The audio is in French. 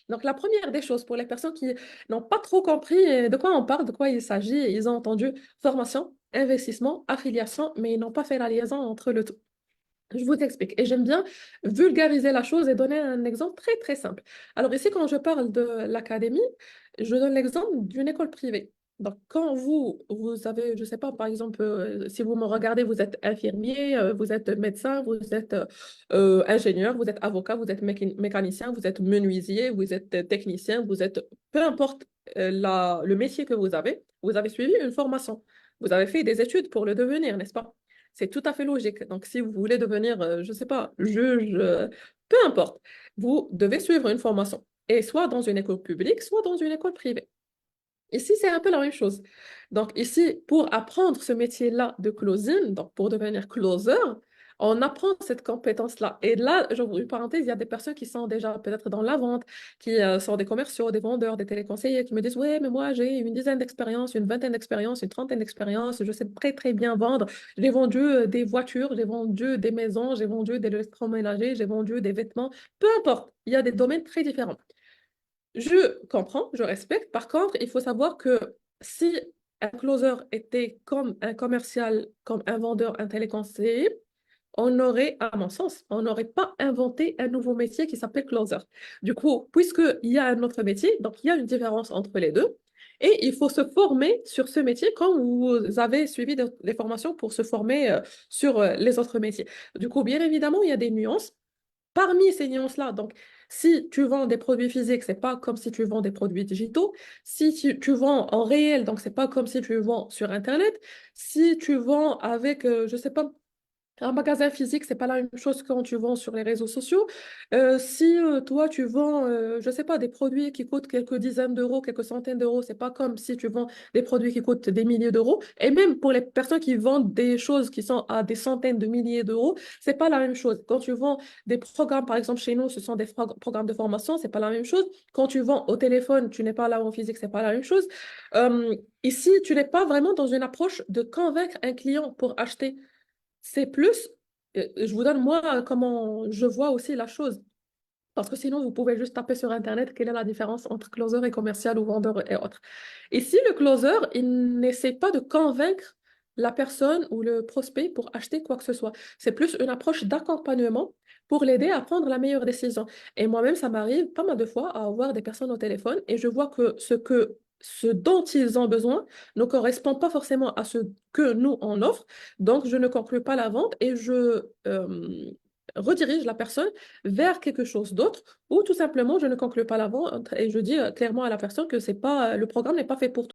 Donc, la première des choses pour les personnes qui n'ont pas trop compris de quoi on parle, de quoi il s'agit, ils ont entendu formation, investissement, affiliation, mais ils n'ont pas fait la liaison entre le tout. Je vous explique. Et j'aime bien vulgariser la chose et donner un exemple très, très simple. Alors ici, quand je parle de l'académie, je donne l'exemple d'une école privée. Donc, quand vous avez, je ne sais pas, par exemple, si vous me regardez, vous êtes infirmier, vous êtes médecin, vous êtes ingénieur, vous êtes avocat, vous êtes mécanicien, vous êtes menuisier, vous êtes technicien, vous êtes, peu importe le métier que vous avez suivi une formation. Vous avez fait des études pour le devenir, n'est-ce pas? C'est tout à fait logique. Donc, si vous voulez devenir, je ne sais pas, juge, peu importe, vous devez suivre une formation. Et soit dans une école publique, soit dans une école privée. Ici, c'est un peu la même chose. Donc, ici, pour apprendre ce métier-là de closing, donc pour devenir closer, on apprend cette compétence-là. Et là, j'ouvre une parenthèse, il y a des personnes qui sont déjà peut-être dans la vente, qui sont des commerciaux, des vendeurs, des téléconseillers, qui me disent, ouais, mais moi, j'ai une dizaine d'expériences, une vingtaine d'expériences, une trentaine d'expériences, je sais très, très bien vendre. J'ai vendu des voitures, j'ai vendu des maisons, j'ai vendu des électroménagers, j'ai vendu des vêtements, peu importe. Il y a des domaines très différents. Je comprends, je respecte. Par contre, il faut savoir que si un closer était comme un commercial, comme un vendeur, un téléconseiller, on aurait, à mon sens, on n'aurait pas inventé un nouveau métier qui s'appelle closer. Du coup, puisqu'il y a un autre métier, donc il y a une différence entre les deux, et il faut se former sur ce métier quand vous avez suivi des formations pour se former sur les autres métiers. Du coup, bien évidemment, il y a des nuances. Parmi ces nuances-là, donc, si tu vends des produits physiques, c'est pas comme si tu vends des produits digitaux. Si tu vends en réel, donc c'est pas comme si tu vends sur Internet. Si tu vends avec, je sais pas, un magasin physique, c'est pas la même chose que quand tu vends sur les réseaux sociaux. Si toi, tu vends, je sais pas, des produits qui coûtent quelques dizaines d'euros, quelques centaines d'euros, c'est pas comme si tu vends des produits qui coûtent des milliers d'euros. Et même pour les personnes qui vendent des choses qui sont à des centaines de milliers d'euros, c'est pas la même chose. Quand tu vends des programmes, par exemple, chez nous, ce sont des programmes de formation, c'est pas la même chose. Quand tu vends au téléphone, tu n'es pas là en physique, c'est pas la même chose. Ici, tu n'es pas vraiment dans une approche de convaincre un client pour acheter. C'est plus, je vous donne moi comment je vois aussi la chose. Parce que sinon, vous pouvez juste taper sur Internet quelle est la différence entre closer et commercial ou vendeur et autres. Ici, le closer, il n'essaie pas de convaincre la personne ou le prospect pour acheter quoi que ce soit. C'est plus une approche d'accompagnement pour l'aider à prendre la meilleure décision. Et moi-même, ça m'arrive pas mal de fois à avoir des personnes au téléphone et je vois que ce dont ils ont besoin ne correspond pas forcément à ce que nous, on offre. Donc, je ne conclue pas la vente et je redirige la personne vers quelque chose d'autre ou tout simplement je ne conclue pas la vente et je dis clairement à la personne que c'est pas le programme n'est pas fait pour toi.